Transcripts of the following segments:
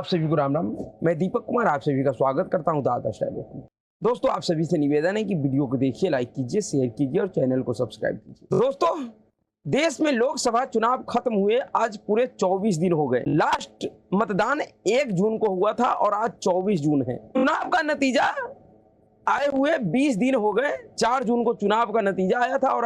आप सभी को राम राम। मैं दीपक कुमार आप सभी का स्वागत करता हूं द आदर्श डायलॉग में। दोस्तों, आप सभी से निवेदन है कि वीडियो को देखिए, लाइक कीजिए, शेयर कीजिए और चैनल को सब्सक्राइब कीजिए। दोस्तों, देश में लोकसभा चुनाव खत्म हुए आज पूरे 24 दिन हो गए। लास्ट मतदान 1 जून को हुआ था और आज 24 जून है। चुनाव का नतीजा आए हुए 20 दिन हो गए। 4 जून को चुनाव का नतीजा आया था और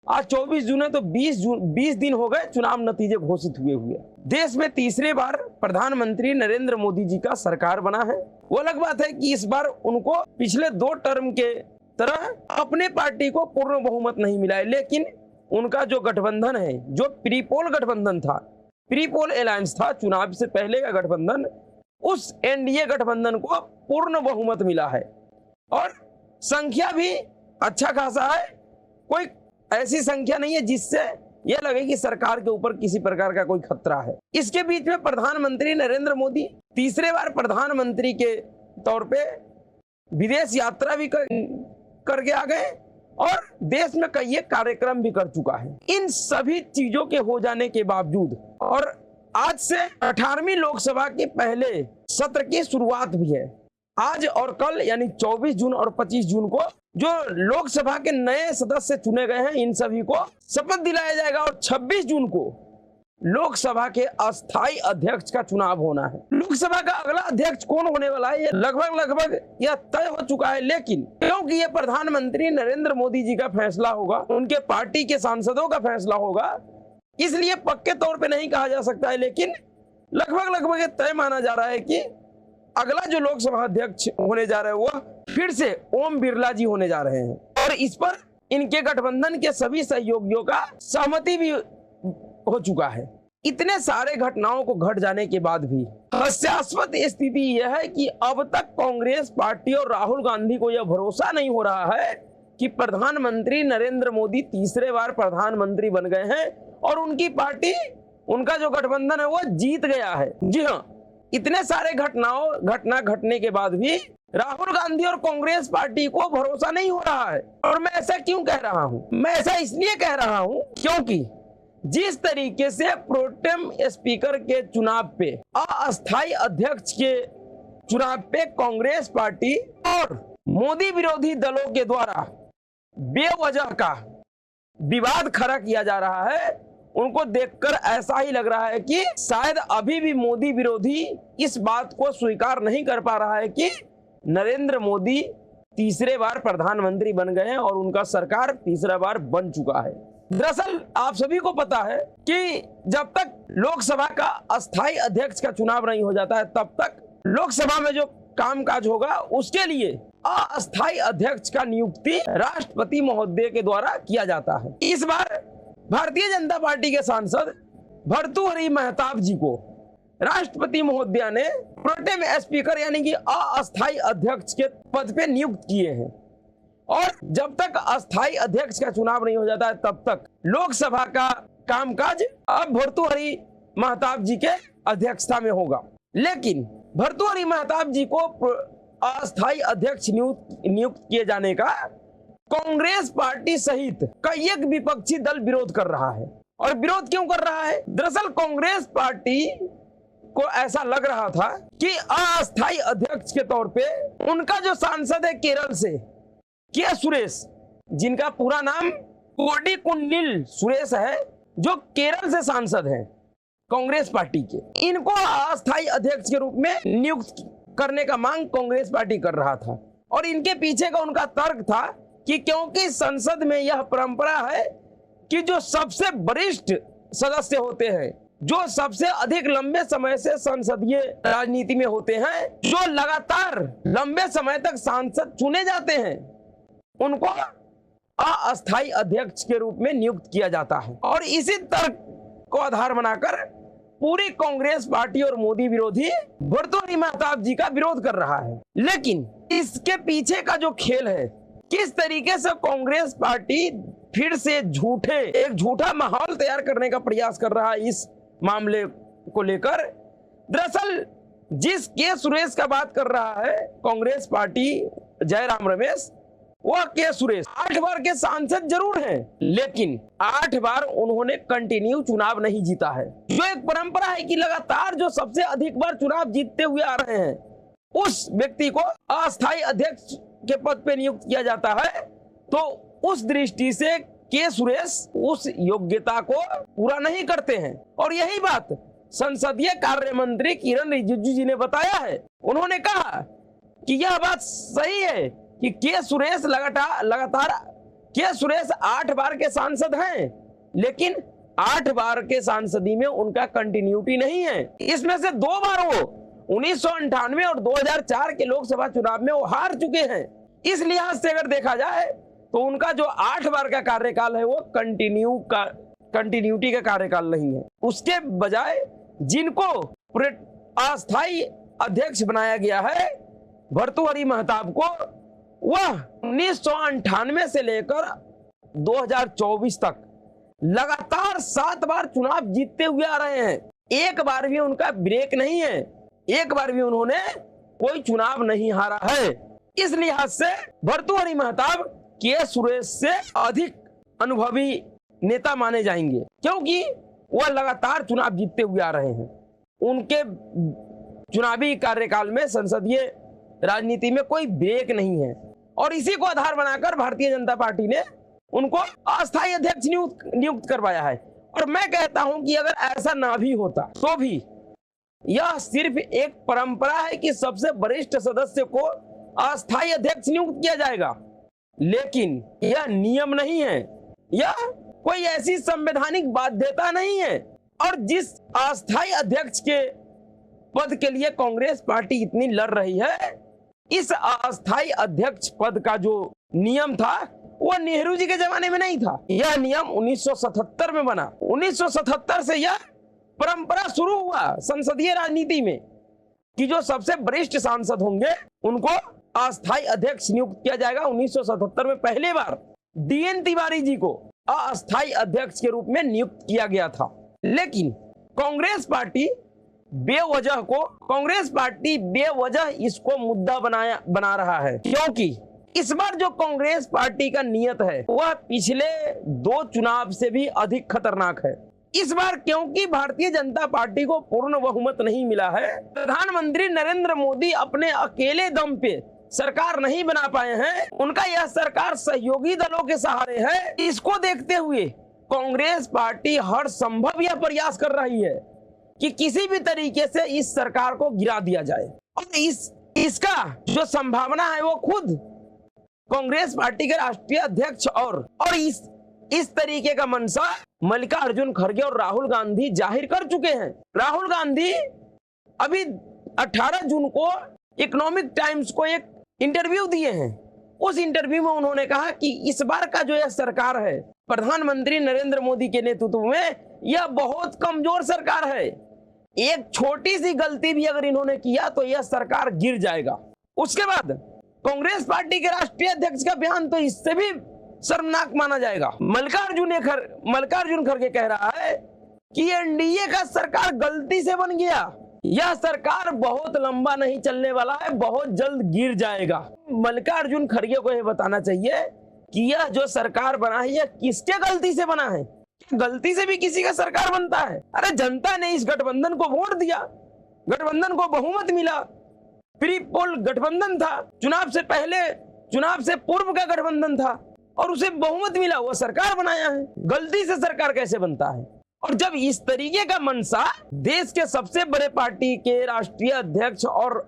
आज 24 जून है, तो 20 दिन हो गए चुनाव नतीजे घोषित हुए। देश में तीसरे बार प्रधानमंत्री नरेंद्र मोदी जी का सरकार बना है। वो अलग बात है कि इस बार उनको पिछले 2 टर्म के तरह अपने पार्टी को पूर्ण बहुमत नहीं मिला है, लेकिन उनका जो गठबंधन है, जो प्रीपोल गठबंधन था, प्रीपोल अलायंस था, चुनाव से पहले का गठबंधन, उस एनडीए गठबंधन को पूर्ण बहुमत मिला है और संख्या भी अच्छा खासा है। कोई ऐसी संख्या नहीं है जिससे यह लगे कि सरकार के ऊपर किसी प्रकार का कोई खतरा है। इसके बीच में प्रधानमंत्री नरेंद्र मोदी तीसरे बार प्रधानमंत्री के तौर पे विदेश यात्रा भी करके आ गए और देश में कई कार्यक्रम भी कर चुका है। इन सभी चीजों के हो जाने के बावजूद और आज से 18वीं लोकसभा के पहले सत्र की शुरुआत भी है। आज और कल यानी 24 जून और 25 जून को जो लोकसभा के नए सदस्य चुने गए हैं, इन सभी को शपथ दिलाया जाएगा और 26 जून को लोकसभा के अस्थायी अध्यक्ष का चुनाव होना है। लोकसभा का अगला अध्यक्ष कौन होने वाला है, ये लगभग यह तय हो चुका है, लेकिन क्योंकि ये प्रधानमंत्री नरेंद्र मोदी जी का फैसला होगा, उनके पार्टी के सांसदों का फैसला होगा, इसलिए पक्के तौर पर नहीं कहा जा सकता है, लेकिन लगभग ये तय माना जा रहा है कि अगला जो लोकसभा अध्यक्ष होने जा रहे हैं वो फिर से ओम बिरला जी होने जा रहे हैं और इस पर इनके गठबंधन के सभी सहयोगियों का सहमति भी हो चुका है। इतने सारे घटनाओं को घट जाने के बाद भी हास्यास्पद स्थिति यह है कि अब तक कांग्रेस पार्टी और राहुल गांधी को यह भरोसा नहीं हो रहा है कि प्रधानमंत्री नरेंद्र मोदी तीसरे बार प्रधानमंत्री बन गए हैं और उनकी पार्टी, उनका जो गठबंधन है वो जीत गया है। जी हाँ, इतने सारे घटना घटने के बाद भी राहुल गांधी और कांग्रेस पार्टी को भरोसा नहीं हो रहा है। और मैं ऐसा क्यों कह रहा हूं? मैं ऐसा इसलिए कह रहा हूं क्योंकि जिस तरीके से प्रोटेम स्पीकर के चुनाव पे, अस्थायी अध्यक्ष के चुनाव पे कांग्रेस पार्टी और मोदी विरोधी दलों के द्वारा बेवजह का विवाद खड़ा किया जा रहा है, उनको देखकर ऐसा ही लग रहा है कि शायद अभी भी मोदी विरोधी इस बात को स्वीकार नहीं कर पा रहा है कि नरेंद्र मोदी तीसरे बार प्रधानमंत्री बन गए हैं और उनका सरकार तीसरा बार बन चुका है। दरअसल आप सभी को पता है कि जब तक लोकसभा का अस्थायी अध्यक्ष का चुनाव नहीं हो जाता है, तब तक लोकसभा में जो कामकाज होगा उसके लिए अस्थायी अध्यक्ष का नियुक्ति राष्ट्रपति महोदय के द्वारा किया जाता है। इस बार भारतीय जनता पार्टी के सांसद भर्तृहरि महताब जी को राष्ट्रपति महोदया ने प्रोटेम स्पीकर यानी कि अस्थायी अध्यक्ष के पद पे नियुक्त किए हैं और जब तक अस्थायी अध्यक्ष का चुनाव नहीं हो जाता है, तब तक लोकसभा का कामकाज अब भर्तृहरि महताब जी के अध्यक्षता में होगा। लेकिन भर्तृहरि महताब जी को अस्थायी अध्यक्ष नियुक्त किए जाने का कांग्रेस पार्टी सहित कई एक विपक्षी दल विरोध कर रहा है। और विरोध क्यों कर रहा है? दरअसल कांग्रेस पार्टी को ऐसा लग रहा था कि अस्थायी अध्यक्ष के तौर पे उनका जो सांसद है केरल से, के सुरेश, जिनका पूरा नाम कोडिकुन्नील सुरेश है, जो केरल से सांसद हैं कांग्रेस पार्टी के, इनको अस्थायी अध्यक्ष के रूप में नियुक्त करने का मांग कांग्रेस पार्टी कर रहा था। और इनके पीछे का उनका तर्क था कि क्योंकि संसद में यह परंपरा है कि जो सबसे वरिष्ठ सदस्य होते हैं, जो सबसे अधिक लंबे समय से संसदीय राजनीति में होते हैं, जो लगातार लंबे समय तक सांसद चुने जाते हैं, उनको अस्थायी अध्यक्ष के रूप में नियुक्त किया जाता है। और इसी तर्क को आधार बनाकर पूरी कांग्रेस पार्टी और मोदी विरोधी भर्तृहरि महताब जी का विरोध कर रहा है। लेकिन इसके पीछे का जो खेल है, किस तरीके से कांग्रेस पार्टी फिर से एक झूठा माहौल तैयार करने का प्रयास कर रहा है इस मामले को लेकर। दरअसल जिस के सुरेश का बात कर रहा है कांग्रेस पार्टी जयराम रमेश, वह के सुरेश 8 बार के सांसद जरूर हैं, लेकिन 8 बार उन्होंने कंटिन्यू चुनाव नहीं जीता है। जो एक परंपरा है कि लगातार जो सबसे अधिक बार चुनाव जीतते हुए आ रहे हैं उस व्यक्ति को अस्थायी अध्यक्ष के पद पे नियुक्त किया जाता है, तो उस दृष्टि से के सुरेश उस योग्यता को पूरा नहीं करते हैं। और यही बात संसदीय कार्य मंत्री किरण रिजिजू जी ने बताया है। उन्होंने कहा कि यह बात सही है कि के सुरेश लगातार के सुरेश 8 बार के सांसद हैं, लेकिन 8 बार के सांसदी में उनका कंटिन्यूटी नहीं है। इसमें से 2 बार वो 1998 और 2004 के लोकसभा चुनाव में वो हार चुके हैं। इस लिहाज से अगर देखा जाए तो उनका जो 8 बार का कार्यकाल है वो कंटिन्यूटी का कार्यकाल नहीं है। उसके बजाय जिनको अस्थायी अध्यक्ष बनाया गया है भर्तृहरि महताब को, वह 1998 से लेकर 2024 तक लगातार 7 बार चुनाव जीतते हुए आ रहे हैं। एक बार भी उनका ब्रेक नहीं है, एक बार भी उन्होंने कोई चुनाव नहीं हारा है। इस लिहाज से भर्तृहरि महताब के सुरेश से अधिक अनुभवी नेता माने जाएंगे, क्योंकि वह लगातार चुनाव जीतते हुए आ रहे हैं। उनके चुनावी कार्यकाल में संसदीय राजनीति में कोई ब्रेक नहीं है, और इसी को आधार बनाकर भारतीय जनता पार्टी ने उनको अस्थायी अध्यक्ष नियुक्त करवाया है। और मैं कहता हूं कि अगर ऐसा ना भी होता तो भी यह सिर्फ एक परंपरा है कि सबसे वरिष्ठ सदस्य को अस्थायी अध्यक्ष नियुक्त किया जाएगा, लेकिन यह नियम नहीं है, यह कोई ऐसी संवैधानिक बाध्यता नहीं है। और जिस अस्थायी अध्यक्ष के पद के लिए कांग्रेस पार्टी इतनी लड़ रही है, इस अस्थायी अध्यक्ष पद का जो नियम था वह नेहरू जी के जमाने में नहीं था। यह नियम 1977 में बना। 1977 से यह परंपरा शुरू हुआ संसदीय राजनीति में कि जो सबसे वरिष्ठ सांसद होंगे उनको अस्थायी अध्यक्ष नियुक्त किया जाएगा। 1977 में पहली बार DN तिवारी जी को अस्थायी अध्यक्ष के रूप में नियुक्त किया गया था। लेकिन कांग्रेस पार्टी बेवजह इसको मुद्दा बना रहा है, क्योंकि इस बार जो कांग्रेस पार्टी का नियत है वह पिछले 2 चुनाव से भी अधिक खतरनाक है। इस बार क्योंकि भारतीय जनता पार्टी को पूर्ण बहुमत नहीं मिला है, प्रधानमंत्री नरेंद्र मोदी अपने अकेले दम पे सरकार नहीं बना पाए हैं, उनका यह सरकार सहयोगी दलों के सहारे है। इसको देखते हुए कांग्रेस पार्टी हर संभव यह प्रयास कर रही है कि किसी भी तरीके से इस सरकार को गिरा दिया जाए। और इसका जो संभावना है वो खुद कांग्रेस पार्टी के राष्ट्रीय अध्यक्ष और इस तरीके का मंशा मल्लिकार्जुन खड़गे और राहुल गांधी जाहिर कर चुके हैं। राहुल गांधी अभी 18 जून को इकोनॉमिक टाइम्स को एक इंटरव्यू दिए हैं। उस इंटरव्यू में उन्होंने कहा कि इस बार का जो यह सरकार है प्रधानमंत्री नरेंद्र मोदी के नेतृत्व में, यह बहुत कमजोर सरकार है। एक छोटी सी गलती भी अगर इन्होंने किया तो यह सरकार गिर जाएगा। उसके बाद कांग्रेस पार्टी के राष्ट्रीय अध्यक्ष का बयान तो इससे भी शर्मनाक माना जाएगा। मल्लिकार्जुन खड़गे कह रहा है कि एनडीए का सरकार गलती से बन गया, यह सरकार बहुत लंबा नहीं चलने वाला है, बहुत जल्द गिर जाएगा। मल्लिकार्जुन खड़गे को यह बताना चाहिए कि यह जो सरकार बना है यह किसके गलती से बना है। गलती से भी किसी का सरकार बनता है? अरे जनता ने इस गठबंधन को वोट दिया, गठबंधन को बहुमत मिला, प्री पोल गठबंधन था, चुनाव से पूर्व का गठबंधन था और उसे बहुमत मिला, वो सरकार बनाया है। गलती से सरकार कैसे बनता है? और जब इस तरीके का मंशा देश के सबसे बड़े पार्टी के राष्ट्रीय अध्यक्ष और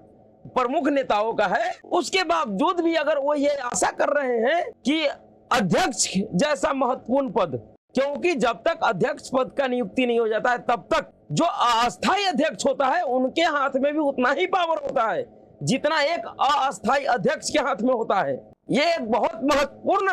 प्रमुख नेताओं का है, उसके बावजूद भी अगर वो ये आशा कर रहे हैं कि अध्यक्ष जैसा महत्वपूर्ण पद, क्योंकि जब तक अध्यक्ष पद का नियुक्ति नहीं हो जाता है तब तक जो अस्थायी अध्यक्ष होता है उनके हाथ में भी उतना ही पावर होता है जितना एक अस्थायी अध्यक्ष के हाथ में होता है। ये एक बहुत महत्वपूर्ण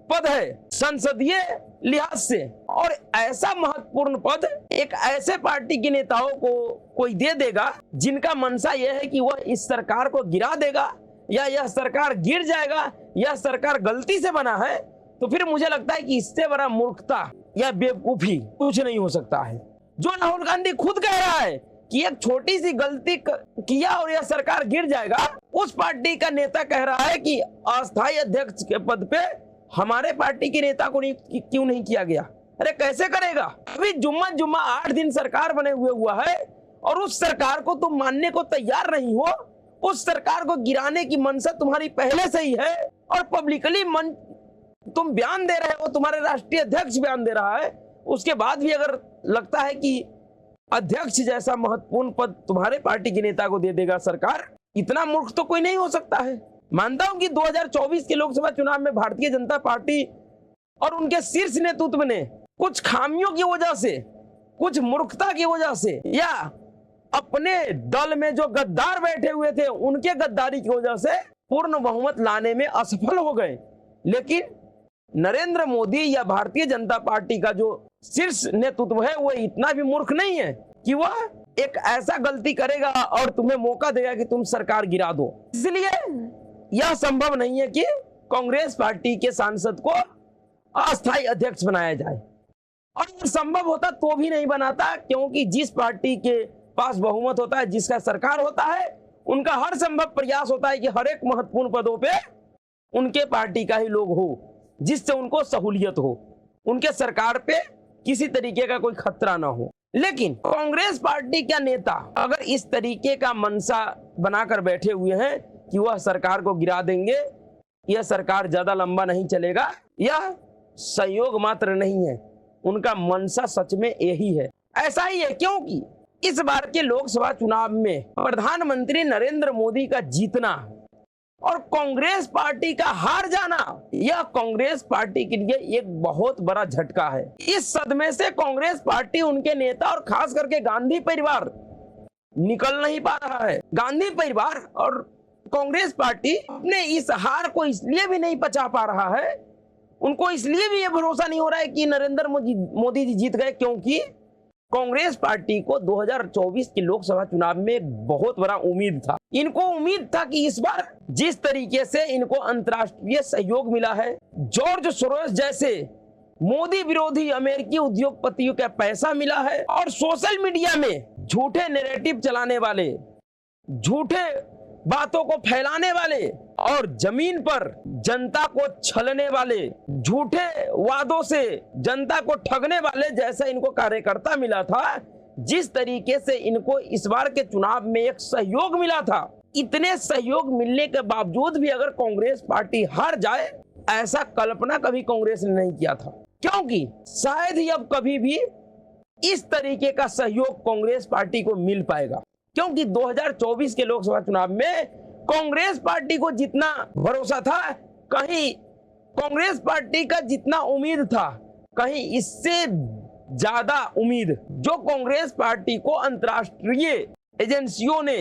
पद है संसदीय लिहाज से, और ऐसा महत्वपूर्ण पद एक ऐसे पार्टी के नेताओं को कोई दे देगा जिनका मंशा यह है कि वह इस सरकार को गिरा देगा या यह सरकार गिर जाएगा, यह सरकार गलती से बना है, तो फिर मुझे लगता है कि इससे बड़ा मूर्खता या बेवकूफी कुछ नहीं हो सकता है। जो राहुल गांधी खुद कह रहा है कि एक छोटी सी गलती किया और यह सरकार गिर जाएगा, उस पार्टी का नेता कह रहा है कि अस्थायी अध्यक्ष के पद पे हमारे पार्टी के नेता को क्यों नहीं किया गया। अरे कैसे करेगा? अभी जुम्मा 8 दिन सरकार बने हुआ है और उस सरकार को तुम मानने को तैयार नहीं हो। उस सरकार को गिराने की मंशा तुम्हारी पहले से ही है और पब्लिकली तुम बयान दे रहे हो, तुम्हारे राष्ट्रीय अध्यक्ष बयान दे रहा है। उसके बाद भी अगर लगता है कि अध्यक्ष जैसा महत्वपूर्ण पद तुम्हारे पार्टी के नेता को दे देगा सरकार, इतना मूर्ख तो कोई नहीं हो सकता है। मानता हूं कि 2024 के लोकसभा चुनाव में भारतीय जनता पार्टी और उनके शीर्ष नेतृत्व ने कुछ खामियों की वजह से, कुछ मूर्खता की वजह से, या अपने दल में जो गद्दार बैठे हुए थे उनके गद्दारी की वजह से पूर्ण बहुमत लाने में असफल हो गए। लेकिन नरेंद्र मोदी या भारतीय जनता पार्टी का जो शीर्ष नेतृत्व है वो इतना भी मूर्ख नहीं है कि वह एक ऐसा गलती करेगा और तुम्हें मौका देगा कि तुम सरकार गिरा दो। इसलिए यह संभव नहीं है कि कांग्रेस पार्टी के सांसद को अस्थायी अध्यक्ष बनाया जाए, और संभव होता तो भी नहीं बनाता, क्योंकि जिस पार्टी के पास बहुमत होता है, जिसका सरकार होता है, उनका हर संभव प्रयास होता है कि हर एक महत्वपूर्ण पदों पे उनके पार्टी का ही लोग हो, जिससे उनको सहूलियत हो, उनके सरकार पे किसी तरीके का कोई खतरा ना हो। लेकिन कांग्रेस पार्टी का नेता अगर इस तरीके का मनसा बनाकर बैठे हुए हैं कि वह सरकार को गिरा देंगे, यह सरकार ज्यादा लंबा नहीं चलेगा, यह सहयोग मात्र नहीं है, उनका मनसा सच में यही है। ऐसा ही है क्योंकि इस बार के लोकसभा चुनाव में प्रधानमंत्री नरेंद्र मोदी का जीतना और कांग्रेस पार्टी का हार जाना, यह कांग्रेस पार्टी के लिए एक बहुत बड़ा झटका है। इस सदमे से कांग्रेस पार्टी, उनके नेता और खास करके गांधी परिवार निकल नहीं पा रहा है। गांधी परिवार और कांग्रेस पार्टी अपने इस हार को इसलिए भी नहीं पचा पा रहा है, उनको इसलिए भी ये भरोसा नहीं हो रहा है कि नरेंद्र मोदी जी जीत गए, क्योंकि कांग्रेस पार्टी को 2024 के लोकसभा चुनाव में बहुत बड़ा उम्मीद था। इनको उम्मीद था कि इस बार जिस तरीके से इनको अंतर्राष्ट्रीय सहयोग मिला है, जॉर्ज सोरोस जैसे मोदी विरोधी अमेरिकी उद्योगपतियों का पैसा मिला है, और सोशल मीडिया में झूठे नैरेटिव चलाने वाले, झूठे बातों को फैलाने वाले और जमीन पर जनता को छलने वाले, झूठे वादों से जनता को ठगने वाले जैसा इनको कार्यकर्ता मिला था, जिस तरीके से इनको इस बार के चुनाव में एक सहयोग मिला था, इतने सहयोग मिलने के बावजूद भी अगर कांग्रेस पार्टी हार जाए, ऐसा कल्पना कभी कांग्रेस ने नहीं किया था। क्योंकि शायद ही अब कभी भी इस तरीके का सहयोग कांग्रेस पार्टी को मिल पाएगा, क्योंकि 2024 के लोकसभा चुनाव में कांग्रेस पार्टी को जितना भरोसा था, कहीं कांग्रेस पार्टी का जितना उम्मीद था, कहीं इससे ज्यादा उम्मीद जो कांग्रेस पार्टी को अंतर्राष्ट्रीय एजेंसियों ने,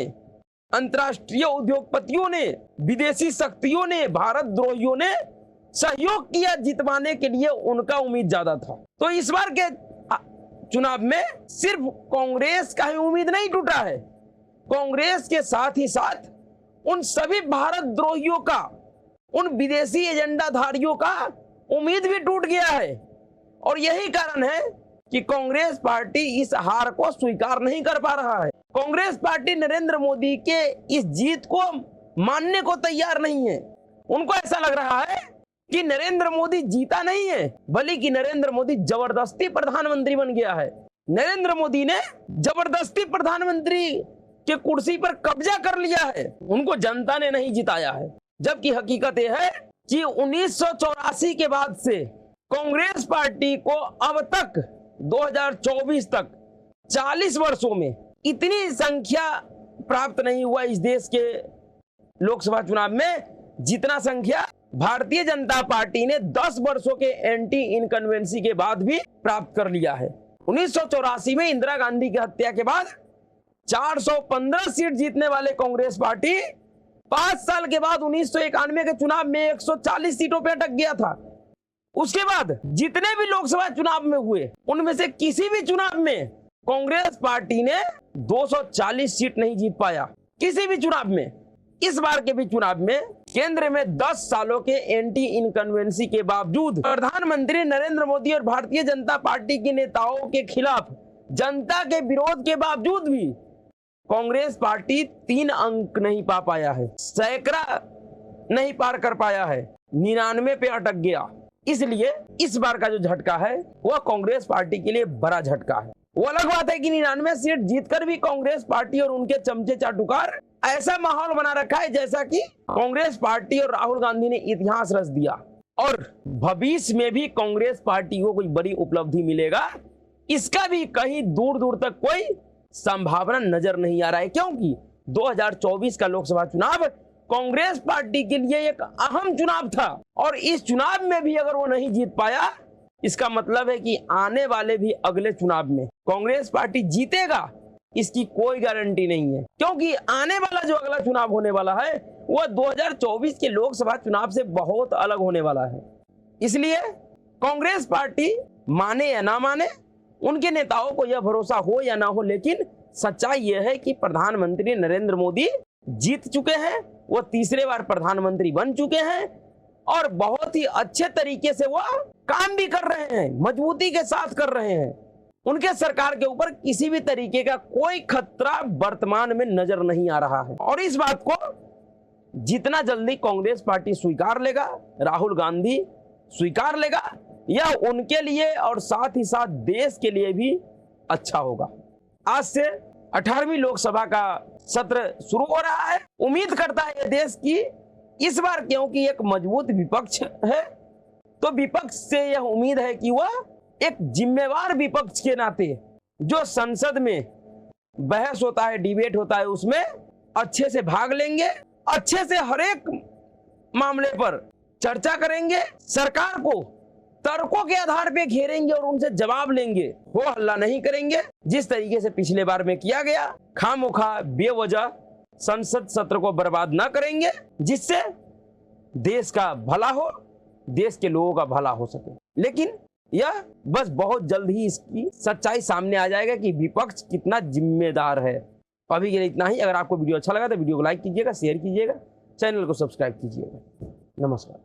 अंतर्राष्ट्रीय उद्योगपतियों ने, विदेशी शक्तियों ने, भारत द्रोहियों ने सहयोग किया जितवाने के लिए, उनका उम्मीद ज्यादा था। तो इस बार के चुनाव में सिर्फ कांग्रेस का ही उम्मीद नहीं टूटा है, कांग्रेस के साथ ही साथ उन सभी भारत द्रोहियों का, उन विदेशी एजेंडाधारियों का उम्मीद भी टूट गया है। और यही कारण है कि कांग्रेस पार्टी इस हार को स्वीकार नहीं कर पा रहा है। कांग्रेस पार्टी नरेंद्र मोदी के इस जीत को मानने को तैयार नहीं है। उनको ऐसा लग रहा है कि नरेंद्र मोदी जीता नहीं है, बल्कि नरेंद्र मोदी जबरदस्ती प्रधानमंत्री बन गया है। नरेंद्र मोदी ने जबरदस्ती प्रधानमंत्री के कुर्सी पर कब्जा कर लिया है, उनको जनता ने नहीं जिताया है। जबकि हकीकत यह है कि 1984 के बाद से कांग्रेस पार्टी को अब तक 2024 तक 40 वर्षों में इतनी संख्या प्राप्त नहीं हुआ इस देश के लोकसभा चुनाव में, जितना संख्या भारतीय जनता पार्टी ने 10 वर्षों के एंटी इनकन्वेंसी के बाद भी प्राप्त कर लिया है। 1984 में इंदिरा गांधी की हत्या के बाद 415 सीट जीतने वाले कांग्रेस पार्टी 5 साल के बाद 1991 के चुनाव में 140 सीटों पर अटक गया था। उसके बाद जितने भी लोकसभा चुनाव में हुए, उनमें से किसी भी चुनाव में कांग्रेस पार्टी ने 240 सीट नहीं जीत पाया, किसी भी चुनाव में। इस बार के भी चुनाव में केंद्र में 10 सालों के एंटी इनकन्वेंसी के बावजूद प्रधानमंत्री नरेंद्र मोदी और भारतीय जनता पार्टी के नेताओं के खिलाफ जनता के विरोध के बावजूद भी कांग्रेस पार्टी 3 अंक नहीं पा पाया है, सैकड़ा नहीं पार कर पाया है, 99 पे अटक गया। इसलिए इस बार का जो झटका है वह कांग्रेस पार्टी के लिए बड़ा झटका है। वो अलग बात है कि 99 सीट जीतकर भी कांग्रेस पार्टी और उनके चमचे चाटुकार ऐसा माहौल बना रखा है जैसा कि कांग्रेस पार्टी और राहुल गांधी ने इतिहास रच दिया, और भविष्य में भी कांग्रेस पार्टी को कोई बड़ी उपलब्धि मिलेगा इसका भी कहीं दूर दूर तक कोई संभावना नजर नहीं आ रहा है, क्योंकि 2024 का लोकसभा चुनाव कांग्रेस पार्टी के लिए एक अहम चुनाव था, और इस चुनाव में भी अगर वो नहीं जीत पाया, इसका मतलब है कि आने वाले भी अगले चुनाव में कांग्रेस पार्टी जीतेगा इसकी कोई गारंटी नहीं है, क्योंकि आने वाला जो अगला चुनाव होने वाला है वह 2024 के लोकसभा चुनाव से बहुत अलग होने वाला है। इसलिए कांग्रेस पार्टी माने या ना माने, उनके नेताओं को यह भरोसा हो या ना हो, लेकिन सच्चाई यह है कि प्रधानमंत्री नरेंद्र मोदी जीत चुके हैं, वो तीसरे बार प्रधानमंत्री बन चुके हैं, और बहुत ही अच्छे तरीके से वो काम भी कर रहे हैं, मजबूती के साथ कर रहे हैं। उनके सरकार के ऊपर किसी भी तरीके का कोई खतरा वर्तमान में नजर नहीं आ रहा है, और इस बात को जितना जल्दी कांग्रेस पार्टी स्वीकार लेगा, राहुल गांधी स्वीकार लेगा, यह उनके लिए और साथ ही साथ देश के लिए भी अच्छा होगा। आज से 18वीं लोकसभा का सत्र शुरू हो रहा है। उम्मीद करता है यह देश की इस बार, क्योंकि एक मजबूत विपक्ष है, तो विपक्ष से यह उम्मीद है कि वह एक जिम्मेवार विपक्ष के नाते जो संसद में बहस होता है, डिबेट होता है, उसमें अच्छे से भाग लेंगे, अच्छे से हर एक मामले पर चर्चा करेंगे, सरकार को तर्कों के आधार पे घेरेंगे और उनसे जवाब लेंगे, वो हल्ला नहीं करेंगे जिस तरीके से पिछले बार में किया गया। खामोखा बेवजह संसद सत्र को बर्बाद ना करेंगे, जिससे देश का भला हो, देश के लोगों का भला हो सके। लेकिन यह बस बहुत जल्द ही इसकी सच्चाई सामने आ जाएगा कि विपक्ष कितना जिम्मेदार है। अभी के लिए इतना ही। अगर आपको वीडियो अच्छा लगा तो वीडियो को लाइक कीजिएगा, शेयर कीजिएगा, चैनल को सब्सक्राइब कीजिएगा। नमस्कार।